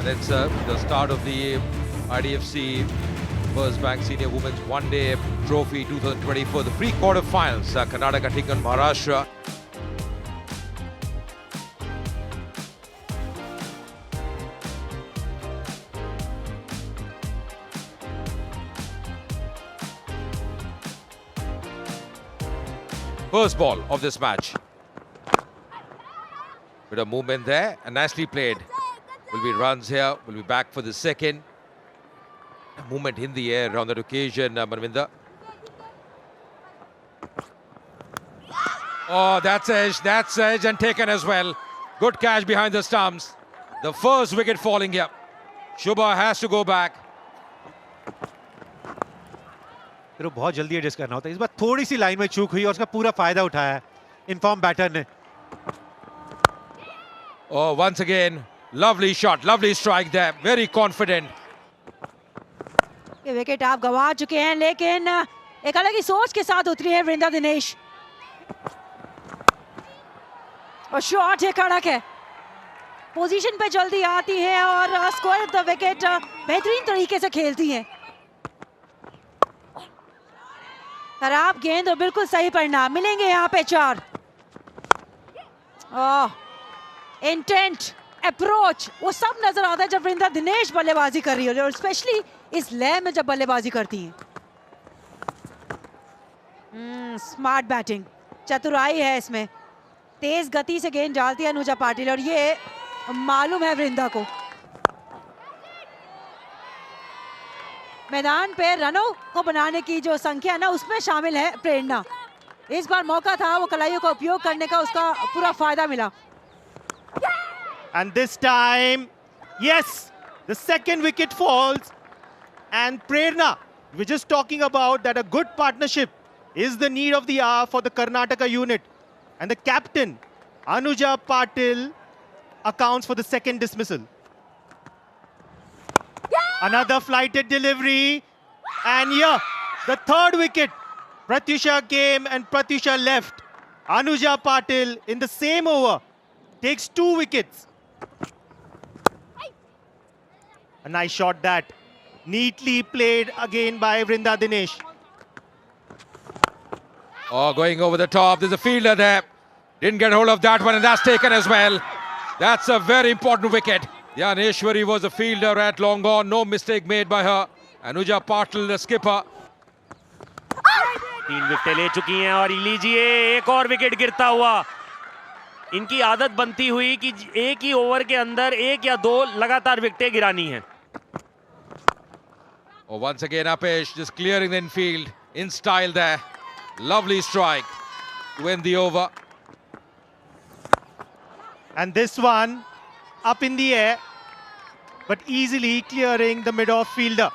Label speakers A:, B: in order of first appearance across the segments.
A: And it's the start of the IDFC First Bank Senior Women's One Day Trophy 2024, the pre-quarterfinals. Karnataka taking on Maharashtra. First ball of this match. Bit of movement there and nicely played. Will be runs here. Will be back for the second. Movement in the air on that occasion, Manvinder. Oh, that's edge and taken as well. Good catch behind the stumps. The first wicket falling here. Shubha has to go back.
B: फिर वो बहुत जल्दी adjust करना होता है. इस बार थोड़ी सी line में चूक हुई और उसका पूरा फायदा उठाया इनफॉर्म बैटर ने.
A: Oh, once again, lovely shot, lovely strike there. Very confident.
C: ये विकेट आप गंवा चुके हैं, लेकिन एक अलग ही सोच के साथ उतरी है वृंदा दिनेश. और शॉट है, कड़क है, पोजीशन पे जल्दी आती है और स्क्वायर द विकेट बेहतरीन तरीके से खेलती हैं. खराब गेंद और बिल्कुल सही परिणाम मिलेंगे यहाँ पे 4. इंटेंट, अप्रोच, वो सब नजर आता है जब वृंदा दिनेश बल्लेबाजी कर रही है और स्पेशली इस लय में जब बल्लेबाजी करती हैं. स्मार्ट बैटिंग, चतुराई है इसमें. तेज गति से गेंद डालती है अनुजा पाटिल और ये मालूम है वृंदा को. मैदान पे रनों को बनाने की जो संख्या ना, उसमें शामिल है प्रेरणा. इस बार मौका था वो कलाइयों का उपयोग करने का, उसका पूरा फायदा मिला.
B: And this time, yes, the second wicket falls. And Prerna, we're just talking about that a good partnership is the need of the hour for the Karnataka unit. And the captain, Anuja Patil, accounts for the second dismissal. Another flighted delivery. And yeah, the third wicket. Pratyusha came and Pratyusha left. Anuja Patil in the same over takes 2 wickets. A nice shot that. Neatly played again by Vrinda Dinesh.
A: Oh, going over the top. There's a fielder there. Didn't get hold of that one, and that's taken as well. That's a very important wicket. Yaneshwari was a fielder at long on. No mistake made by her. Anuja Patil, the skipper.
D: 3 विकेटें ले चुकी हैं और लीजिए एक और wicket गिरता हुआ. इनकी आदत बनती हुई कि एक ही ओवर के अंदर 1 या 2 लगातार विकेटें गिरानी हैं.
A: Oh, once again, Apesh just clearing the infield in style there. Lovely strike to end the over.
B: And this one up in the air, but easily clearing the mid-off fielder.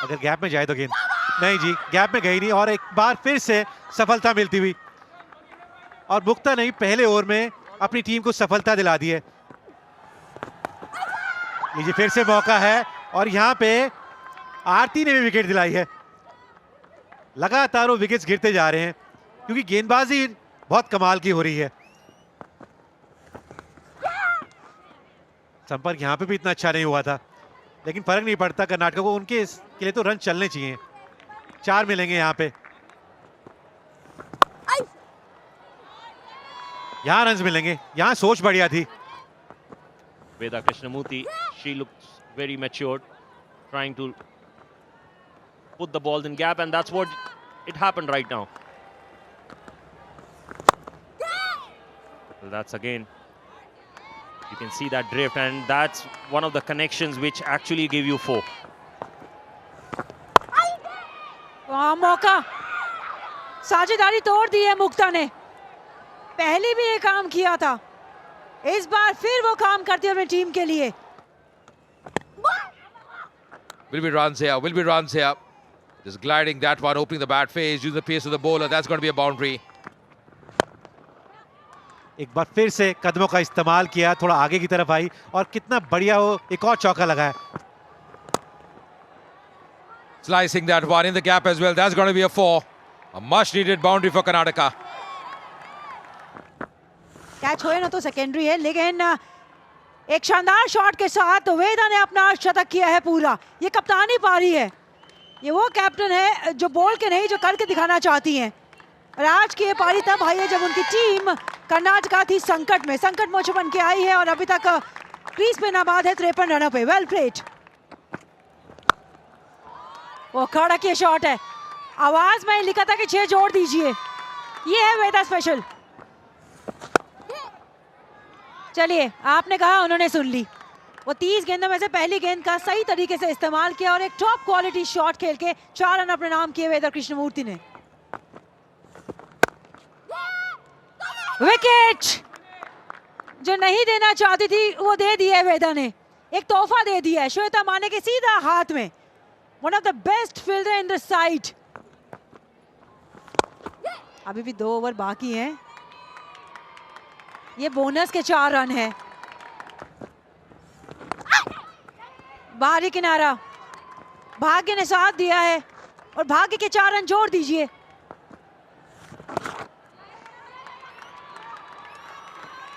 B: अगर gap में जाए तो गेंद नहीं जी, gap में गई नहीं और एक बार फिर से सफलता मिलती हुई. और मुक्ता नहीं, पहले ओवर में अपनी टीम को सफलता दिला दी है. लीजिए फिर से मौका है और यहाँ पे आरती ने भी विकेट दिलाई है. लगातार वो विकेट्स गिरते जा रहे हैं क्योंकि गेंदबाजी बहुत कमाल की हो रही है. संपर्क यहाँ पे भी इतना अच्छा नहीं हुआ था, लेकिन फर्क नहीं पड़ता. कर्नाटक को उनके के लिए तो रन चलने चाहिए. 4 मिलेंगे यहाँ पे. यहाँ रन मिलेंगे, यहाँ सोच बढ़िया थी.
D: Veda Krishnamurthy, she looks very matured, trying to put the balls in gap, and that's what it happened right now. Well, that's again, you can see that drift, and that's one of the connections which actually give you 4.
C: वहाँ मौका, साझेदारी तोड़ दी है मुक्ता ने. पहले भी ये काम किया था, इस बार फिर वो काम करती है अपनी टीम के लिए.
A: Will be runs here, will be runs here. Just gliding that one, opening the bat face, using the pace of the bowler. That's going to be a boundary.
B: एक बार फिर से कदमों का इस्तेमाल किया, थोड़ा आगे की तरफ आई और कितना बढ़िया वो एक और चौका लगाया.
A: Slicing that one in the gap as well. That's going to be a 4. A much needed boundary for Karnataka.
C: Catch होए ना तो सेकेंडरी है, लेकिन एक शानदार शॉट के साथ वेदा ने अपना शतक किया है पूरा। ये कप्तानी पारी है, ये वो कैप्टन है जो बोल के नहीं, जो करके दिखाना चाहती हैं। और आज की ये पारी तब आई है जब उनकी टीम कर्नाटका थी संकट में, संकट मोचो बन के आई है और अभी तक क्रीज पे नाबाद है 53 रनों पे। Well played. वो कड़क ये शॉट है, आवाज में लिखा था कि 6 जोड़ दीजिए। ये है वेदा स्पेशल। चलिए, आपने कहा, उन्होंने सुन ली। वो 30 गेंदों में से पहली गेंद का सही तरीके से इस्तेमाल किया और एक टॉप क्वालिटी शॉट खेल के 4 रन अपने नाम किए वेदा कृष्णमूर्ति ने। विकेट जो नहीं देना चाहती थी वो दे दिया है वेदा ने, एक तोहफा दे दिया है श्वेता माने के सीधा हाथ में। One of the best fielder in the side. अभी भी 2 ओवर बाकी हैं, ये बोनस के 4 रन है। बाहरी किनारा, भाग्य ने साथ दिया है और भाग्य के 4 रन जोड़ दीजिए।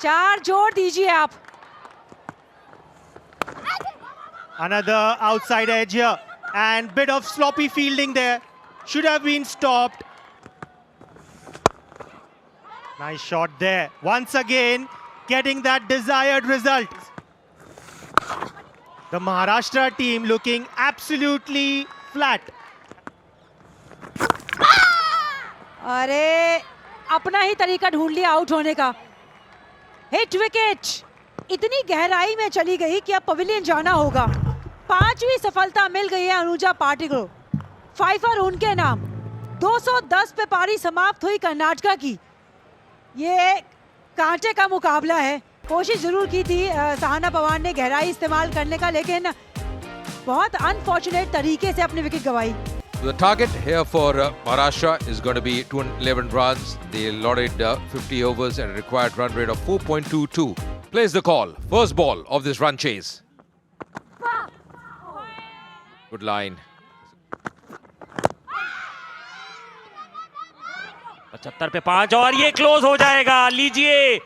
C: चार जोड़ दीजिए आप।
B: Another outside edge here and bit of sloppy fielding there. Should have been stopped. Nice shot there. Once again, getting that desired result. The Maharashtra team looking absolutely flat.
C: अरे अपना ही तरीका ढूंढ लिया आउट होने का। हिट विकेट इतनी गहराई में चली गई कि अब पवेलियन जाना होगा। 5वीं सफलता मिल गई है अनुजा पाटिल को। फाइफर उनके नाम। 210 पे पारी समाप्त हुई कर्नाटका की। ये कांटे का मुकाबला है। कोशिश जरूर की थी सहाना पवार ने गहराई इस्तेमाल करने का, लेकिन बहुत अनफॉर्चुनेट तरीके से अपनी विकेट गंवाई।
A: The target here for Maharashtra is going to be 211 runs. They allotted 50 overs and a required run rate of 4.22. Plays the call. First ball of this run chase. Good line.
D: 75 पे 5 और ये close हो जाएगा। लीजिए,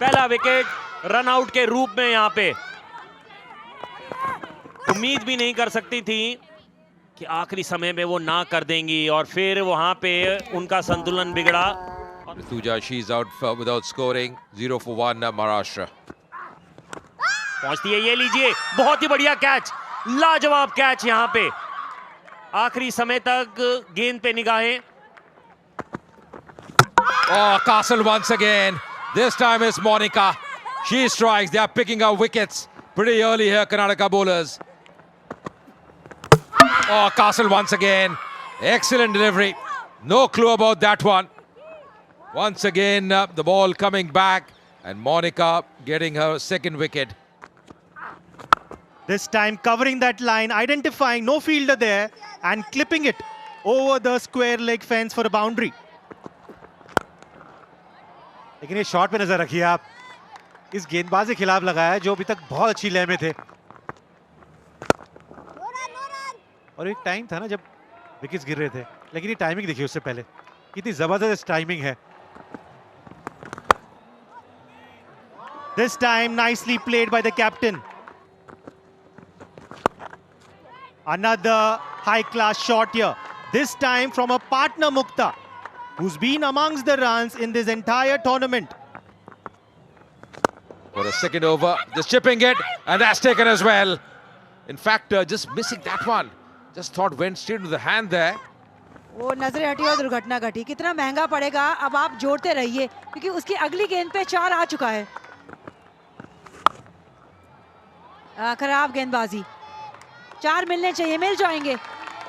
D: पहला wicket run out के रूप में। यहां पे उम्मीद भी नहीं कर सकती थी कि आखिरी समय में वो ना कर देंगी और फिर वहां पे उनका संतुलन बिगड़ा।
A: Rituja, she's out without scoring. 0 for 1 Maharashtra.
D: पहुंचती है, ये लीजिए, बहुत ही बढ़िया कैच, लाजवाब कैच। यहां पे आखिरी समय तक गेंद पे निगाहें।
A: Oh, Castle once again. This time it's Monica. She strikes. They are picking up wickets pretty early here, Karnataka bowlers. Oh, Castle once again. Excellent delivery. No clue about that one. Once again, the ball coming back and Monica getting her second wicket.
B: This time covering that line, identifying no fielder there and clipping it over the square leg fence for a boundary.
E: लेकिन ये shot पे नजर रखिए आप, इस गेंदबाज के खिलाफ लगाया है जो अभी तक बहुत अच्छी लय में थे। और एक टाइम था ना जब विकेट्स गिर रहे थे, लेकिन ये टाइमिंग देखिए उससे पहले कितनी जबरदस्त टाइमिंग है।
B: This time nicely played by the captain. Another high-class shot here. This time from a partner Mukta, who's been amongst the runs in this entire tournament.
A: For a second over, just chipping it, and that's taken as well. In fact, just missing that one. Just thought went straight to the hand there.
C: वो नजरें हटी और दुर्घटना घटी। कितना महंगा पड़ेगा, अब आप जोड़ते रहिए क्योंकि उसकी अगली गेंद पे 4 आ चुका है। खराब गेंदबाजी, 4 मिलने चाहिए, मिल जाएंगे।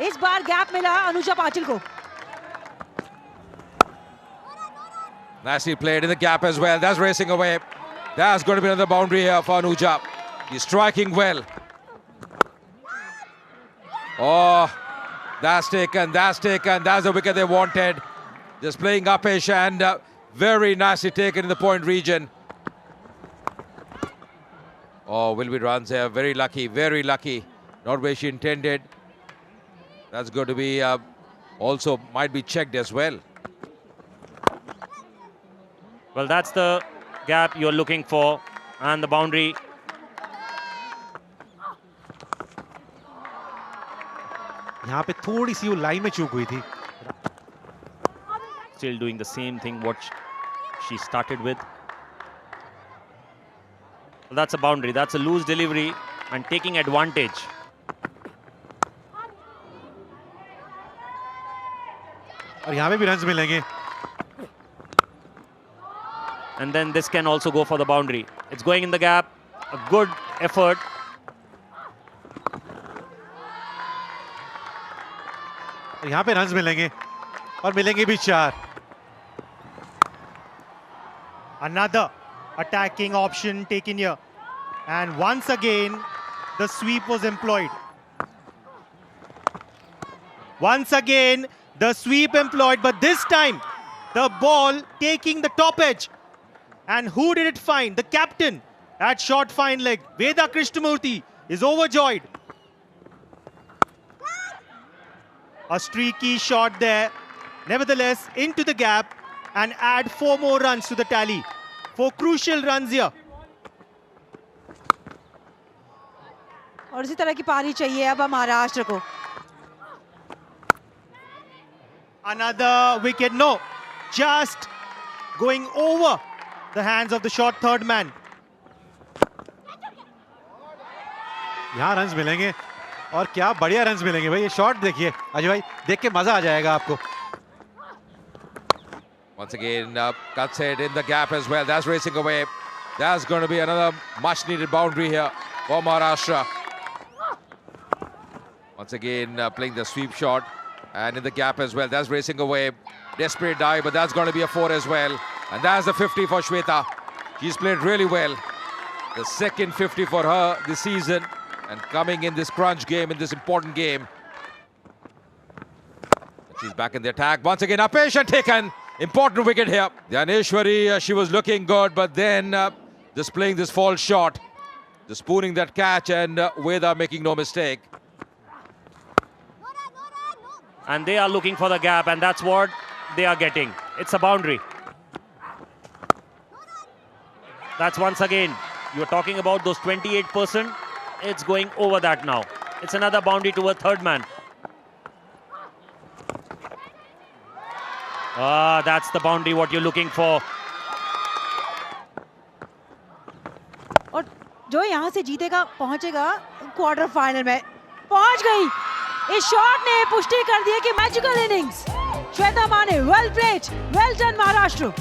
C: इस बार गैप मिला अनुजा पाटिल को।
A: Nicely played in the gap as well. That's racing away. That's going to be another boundary here for Anuja. He's striking well. Oh, that's taken. That's the wicket they wanted. Just playing uppish and very nicely taken in the point region. Oh, will be runs here. Very lucky, very lucky. Not where she intended. That's going to be also might be checked as well.
D: Well, that's the gap you're looking for, and the boundary.
E: यहाँ पे थोड़ी सी वो line में चूक हुई थी.
D: Still doing the same thing what she started with. That's a boundary. That's a loose delivery and taking advantage.
E: और यहाँ पे भी रन्स मिलेंगे.
D: And then this can also go for the boundary. It's going in the gap. A good effort.
E: और यहाँ पे runs मिलेंगे और मिलेंगे भी 4.
B: Another attacking option taken here. And once again, the sweep was employed. Once again, the sweep employed, but this time, the ball taking the top edge. And who did it find? The captain at short fine leg. Veda Krishnamurthy is overjoyed. A streaky shot there. Nevertheless, into the gap and add 4 more runs to the tally. 4 crucial runs here.
C: और इसी तरह की पारी चाहिए अब महाराष्ट्र को.
B: Another wicket. No, just going over the hands of the short third man.
E: यहाँ runs मिलेंगे और क्या बढ़िया रन्स मिलेंगे भाई. ये शॉट देखिए अजय भाई, देख के मजा आ जाएगा आपको.
A: Once again, cuts it in the gap as well. That's racing away. That's going to be another much-needed boundary here for Maharashtra. Once again, playing the sweep shot and in the gap as well. That's racing away. Desperate dive, but that's going to be a 4 as well. And that's the 50 for Shweta. She's played really well. The second 50 for her this season, and coming in this crunch game, in this important game. She's back in the attack. Once again, Apesha taken. Important wicket here. Dhaneshwari, she was looking good, but then just playing this false shot. Just spooning that catch, and Veda making no mistake.
D: And they are looking for the gap, and that's what they are getting. It's a boundary. That's once again, you're talking about those 28%. It's going over that now. It's another boundary to a third man. Ah, that's the boundary what you're looking for.
C: और जो यहाँ से जीतेगा पहुंचेगा quarter final में. पहुंच गई. इस शॉट ने पुष्टि कर दी है कि magical innings. Shweta Mane, well played, well done Maharashtra.